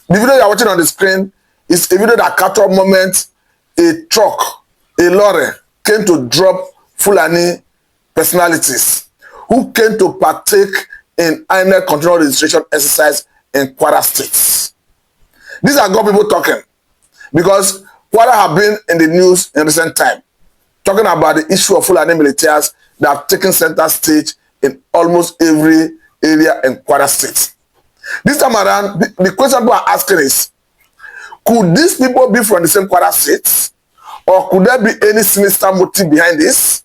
The video you are watching on the screen is a video that captured moment a truck, a lorry, came to drop Fulani personalities who came to partake in INEC control registration exercise in Kwara State. These are God people talking, because Kwara have been in the news in recent time, talking about the issue of Fulani militias that have taken center stage in almost every area in Kwara State. This time around, the question people are asking is, could these people be from the same Kwara State? Or could there be any sinister motive behind this?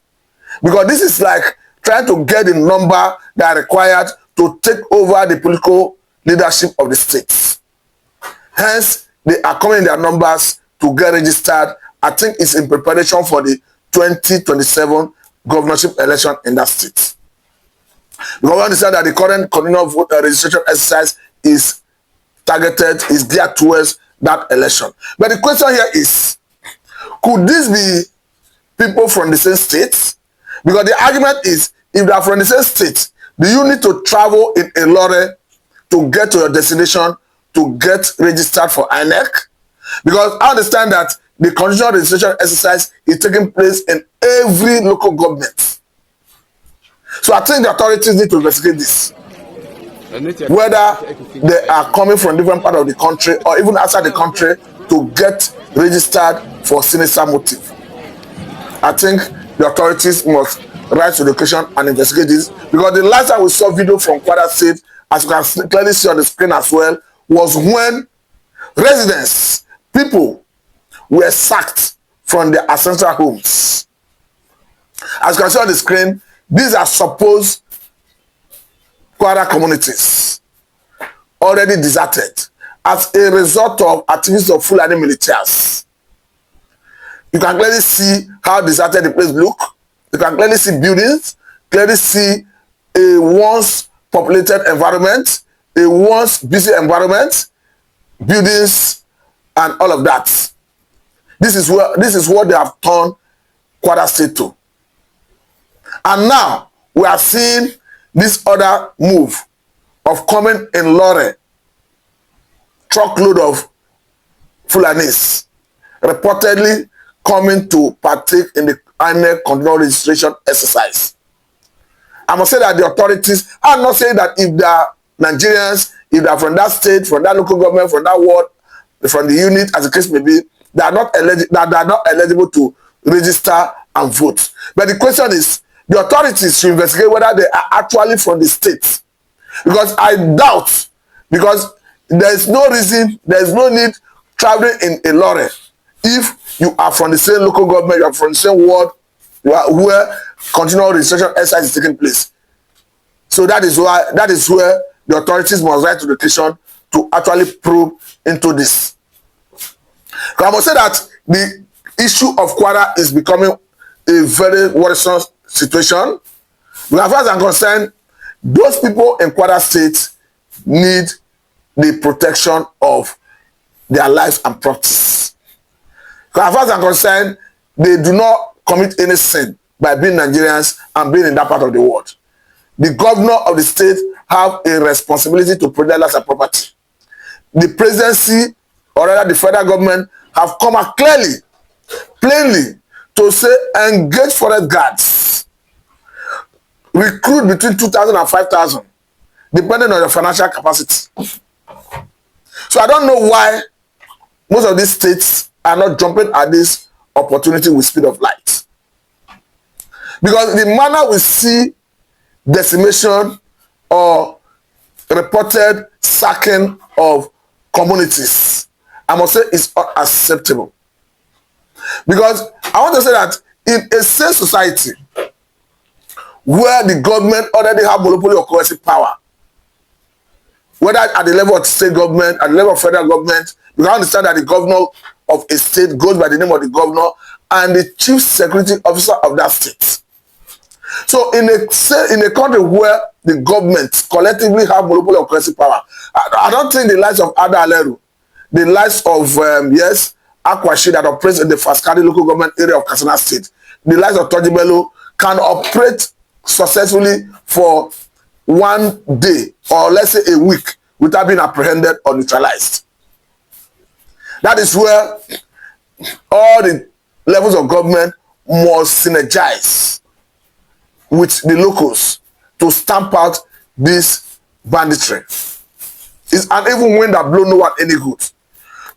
Because this is like trying to get the number that are required to take over the political leadership of the state. Hence, they are coming in their numbers to get registered. I think it's in preparation for the 2027 governorship election in that state. Because we understand that the current continual vote registration exercise is targeted, is geared towards that election. But the question here is, could this be people from the same state? Because the argument is, if they are from the same state, do you need to travel in a lorry to get to your destination to get registered for INEC? Because I understand that the conditional registration exercise is taking place in every local government. So I think the authorities need to investigate this. Whether they are coming from different part of the country or even outside the country to get registered for sinister motive. I think the authorities must rise to the occasion and investigate this, because the last time we saw video from Kwara State, as you can clearly see on the screen as well, was when residents, people, were sacked from their ancestral homes. As you can see on the screen, these are supposed Kwara communities already deserted as a result of activities of Fulani militias. You can clearly see how deserted the place look. You can clearly see buildings, clearly see a once populated environment, a once busy environment, buildings, and all of that. This is what they have turned Kwara State to. And now we are seeing this other move of coming in lorry, truckload of Fulanis, reportedly coming to partake in the INEC control registration exercise. I must say that the authorities are not saying that if they are Nigerians, if they are from that state, from that local government, from that ward, from the unit, as the case may be, they are not eligible to register and vote. But the question is, the authorities should investigate whether they are actually from the state. Because I doubt, because there is no reason, there is no need traveling in a lorry if you are from the same local government, you are from the same ward, where continual registration exercise is taking place. So that is where the authorities must rise to the occasion to actually probe into this. I must say that the issue of Kwara is becoming a very worrisome situation. As far as I'm concerned, those people in Kwara State need the protection of their lives and properties. As far as I'm concerned, they do not commit any sin by being Nigerians and being in that part of the world. The governor of the state have a responsibility to protect lives and property. The presidency, or rather the federal government, have come out clearly, plainly, to say engage forest guards. Recruit between 2,000 and 5,000, depending on your financial capacity. So I don't know why most of these states are not jumping at this opportunity with speed of light. Because the manner we see decimation or reported sacking of communities, I must say is unacceptable. Because I want to say that in a safe society where the government already have monopoly of coercive power, whether at the level of state government, at the level of federal government, you can understand that the governor of a state goes by the name of the governor and the chief security officer of that state. So in a country where the government collectively have monopoly of coercive power, I don't think the likes of Ada Aleru, the likes of, Akwashi that operates in the Faskari local government area of Katsina State, the likes of Tojibelo can operate successfully for one day or let's say a week without being apprehended or neutralized. That is where all the levels of government must synergize with the locals to stamp out this banditry. It's an even wind that blow no one any good.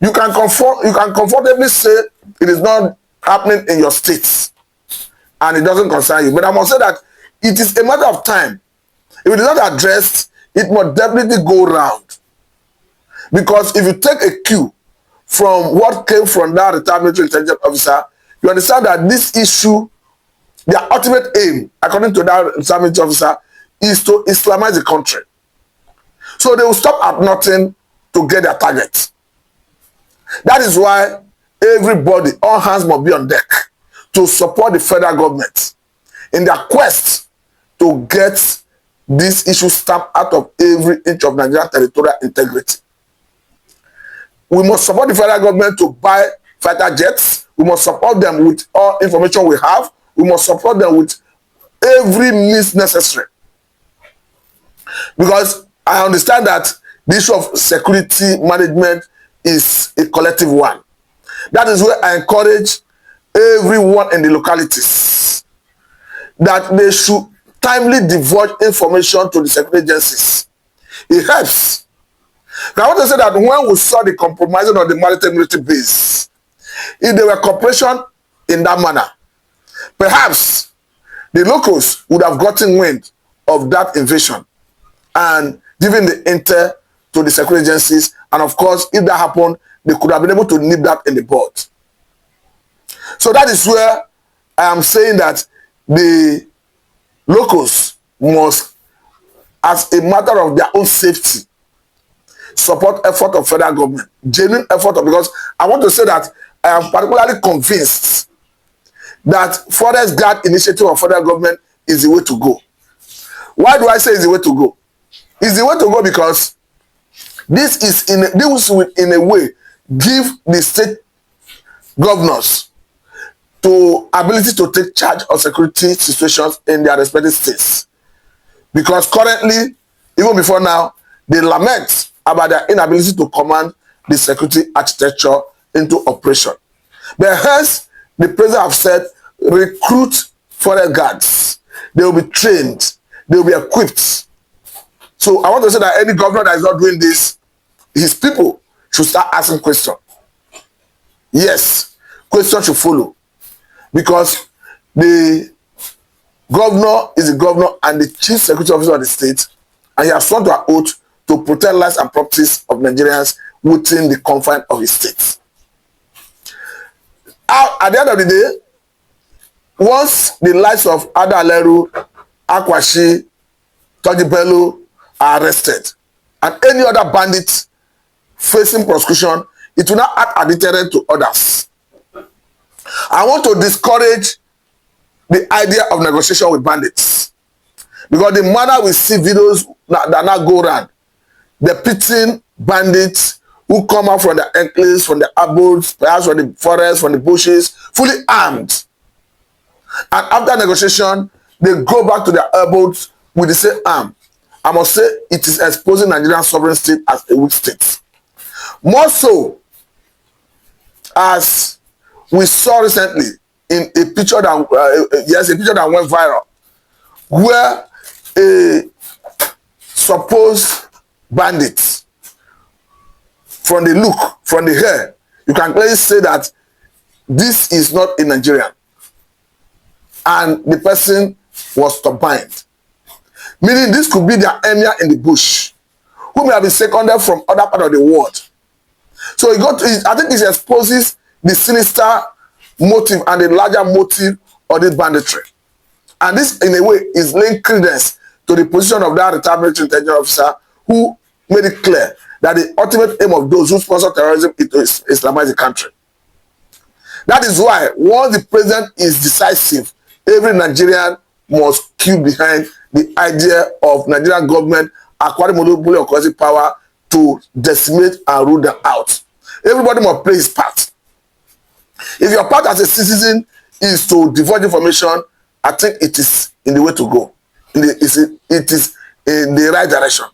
You can comfortably say it is not happening in your states and it doesn't concern you. But I must say that it is a matter of time. If it is not addressed, it must definitely go round. Because if you take a cue from what came from that retired military intelligence officer, you understand that this issue, their ultimate aim, according to that retired military officer, is to Islamize the country. So they will stop at nothing to get their target. That is why everybody, all hands must be on deck to support the federal government in their quest to get this issue stamped out of every inch of Nigerian territorial integrity. We must support the federal government to buy fighter jets. We must support them with all information we have. We must support them with every means necessary. Because I understand that the issue of security management is a collective one. That is where I encourage everyone in the localities that they should timely divulge information to the security agencies. It helps. Now, I want to say that when we saw the compromising of the maritime military base, if there were cooperation in that manner, perhaps the locals would have gotten wind of that invasion and given the intel to the security agencies. And of course, if that happened, they could have been able to nip that in the bud. So that is where I am saying that the locals must, as a matter of their own safety, support effort of federal government, genuine effort of, because I want to say that I am particularly convinced that forest guard initiative of federal government is the way to go. Why do I say it's the way to go? It's the way to go because this will in a way give the state governors to ability to take charge of security situations in their respective states. Because currently, even before now, they lament about their inability to command the security architecture into operation. But hence, the president have said, recruit forest guards. They will be trained. They will be equipped. So I want to say that any governor that is not doing this, his people should start asking questions. Yes, questions should follow. Because the governor is the governor and the chief security officer of the state, and he has sworn to an oath to protect lives and properties of Nigerians within the confines of his state. At the end of the day, once the lives of Ada Aleru, Akwashi, Toji Bello are arrested, and any other bandit facing prosecution, it will not act as deterrent to others. I want to discourage the idea of negotiation with bandits, because the manner we see videos that now go around, the pitting bandits who come out from the enclaves, from the abodes, perhaps from the forest, from the bushes, fully armed. And after negotiation, they go back to their abodes with the same arm. I must say it is exposing Nigerian sovereign state as a weak state. More so, as we saw recently in a picture that a picture that went viral, where a supposed bandit, from the look, from the hair, you can clearly say that this is not a Nigerian, and the person was turbined, meaning this could be their emir in the bush, who may have been seconded from other part of the world. So I think it exposes the sinister motive and the larger motive of this banditry. And this, in a way, is laying credence to the position of that retired military intelligence officer who made it clear that the ultimate aim of those who sponsor terrorism is to Islamize the country. That is why, once the president is decisive, every Nigerian must queue behind the idea of Nigerian government acquiring monopoly of collective power to decimate and rule them out. Everybody must play his part. If your part as a citizen is to divulge information, I think it is in the way to go. It is in the right direction.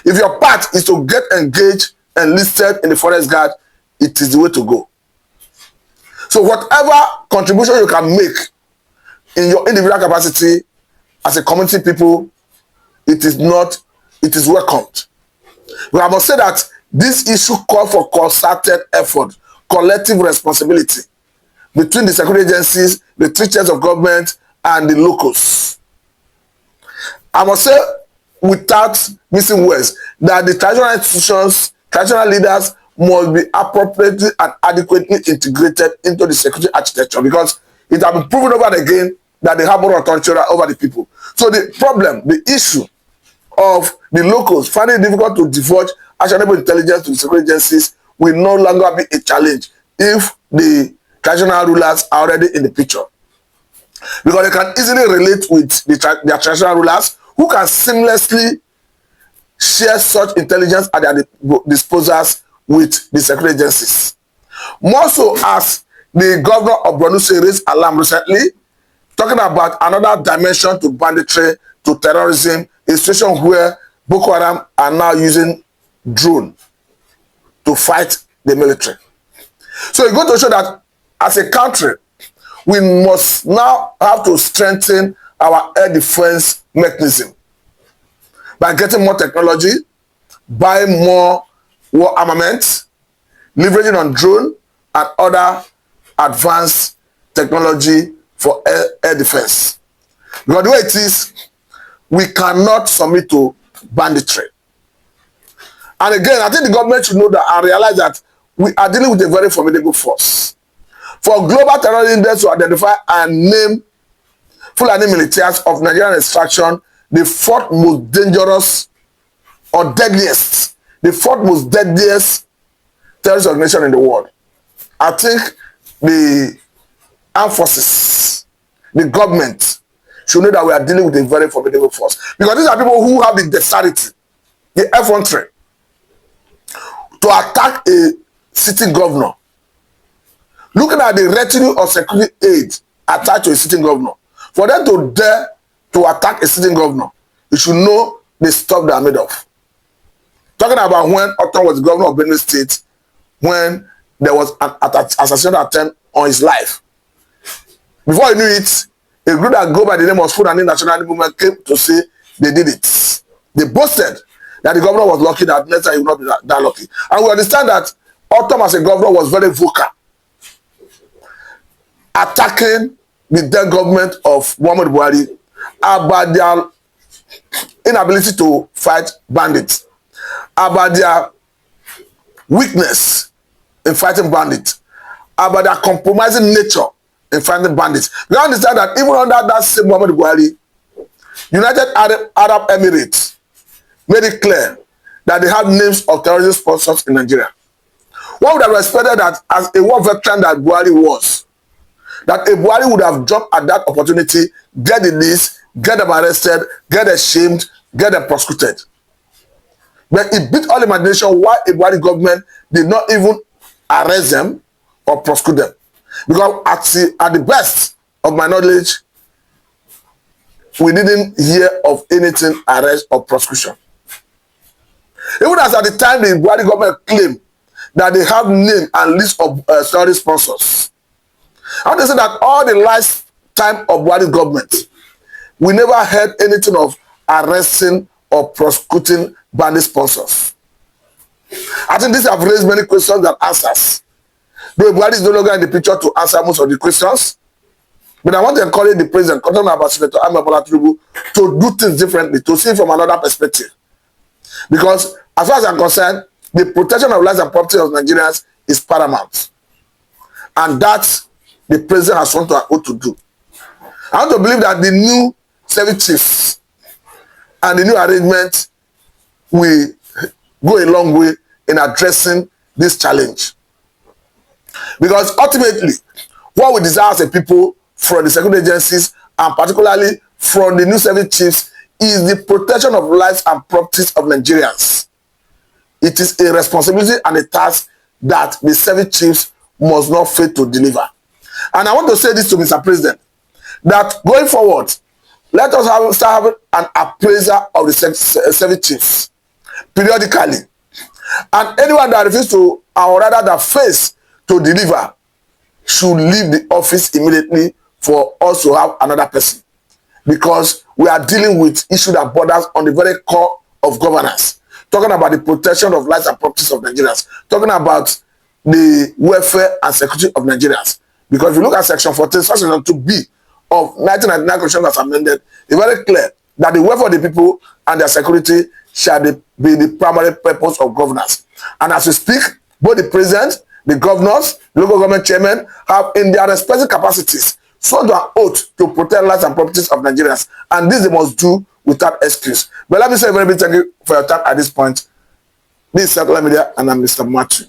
If your part is to get engaged and listed in the forest guard, it is the way to go. So whatever contribution you can make in your individual capacity as a community people, it is welcomed. But I must say that this issue calls for concerted effort, collective responsibility between the security agencies, the three tiers of government, and the locals. I must say, without missing words, that the traditional institutions, traditional leaders must be appropriately and adequately integrated into the security architecture, because it has been proven over and again that they have more authority over the people. So the problem, the issue of the locals finding it difficult to divulge actionable intelligence to the security agencies will no longer be a challenge if the traditional rulers are already in the picture. Because they can easily relate with their traditional rulers, who can seamlessly share such intelligence at their disposals with the security agencies. More so, as the governor of Borno raised alarm recently, talking about another dimension to banditry, to terrorism, a situation where Boko Haram are now using drone to fight the military. So it's going to show that as a country, we must now have to strengthen our air defense mechanism by getting more technology, buying more war armament, leveraging on drone and other advanced technology for air defense. Because the way it is, we cannot submit to banditry. And again, I think the government should know that and realize that we are dealing with a very formidable force. For Global Terror Index to identify and name Fulani militias of Nigerian extraction the fourth most dangerous or deadliest, the fourth most deadliest terrorist organization in the world, I think the armed forces, the government, should know that we are dealing with a very formidable force. Because these are people who have the dexterity, the effrontery, to attack a sitting governor. Looking at the retinue of security aides attached to a sitting governor, for them to dare to attack a sitting governor, you should know the stuff they are made of. Talking about when Otto was the governor of Benue State, when there was an assassination attempt on his life. Before he knew it, a group that go by the name of Fulani National Movement came to say they did it. They boasted that the governor was lucky, that next time he would not be that lucky. And we understand that Otto as a governor was very vocal, attacking the then government of Muhammad Buhari about their inability to fight bandits, about their weakness in fighting bandits, about their compromising nature in fighting bandits. We understand that even under that same Muhammad Buhari, United Arab Emirates made it clear that they have names of terrorist sponsors in Nigeria. One would have expected that, as a war veteran that Buhari was, that a Buhari would have jumped at that opportunity, get the list, get them arrested, get them shamed, get them prosecuted. But it beat all imagination why a Buhari government did not even arrest them or prosecute them. Because at the best of my knowledge, we didn't hear of anything arrest or prosecution. Even as at the time the Buhari government claimed that they have name and list of terrorist sponsors. I want to say that all the lifetime of Buhari government, we never heard anything of arresting or prosecuting bandit sponsors. I think these have raised many questions and answers. Though Buhari is no longer in the picture to answer most of the questions, but I want to encourage the president, talking about Senator Ahmed Bola Tinubu, to do things differently, to see from another perspective. Because as far as I'm concerned, the protection of lives and property of Nigerians is paramount. And that's the president has something to do. I want to believe that the new service chiefs and the new arrangement will go a long way in addressing this challenge. Because ultimately, what we desire as a people from the security agencies, and particularly from the new service chiefs, is the protection of lives and properties of Nigerians. It is a responsibility and a task that the service chiefs must not fail to deliver. And I want to say this to Mr. President, that going forward, let us start having an appraiser of the service chiefs periodically. And anyone that refuses to or rather that face to deliver, should leave the office immediately for us to have another person. Because we are dealing with issues that borders on the very core of governance. Talking about the protection of lives and properties of Nigerians. Talking about the welfare and security of Nigerians. Because if you look at Section 14, Section 2B of 1999 Constitution as amended, it's very clear that the welfare of the people and their security shall be the primary purpose of governance. And as we speak, both the president, the governors, the local government chairmen have in their respective capacities sworn to an oath to protect lives and properties of Nigerians. And this they must do without excuse. But let me say a very big thank you for your time at this point. This is Secular Media and I'm Mr. Matthew.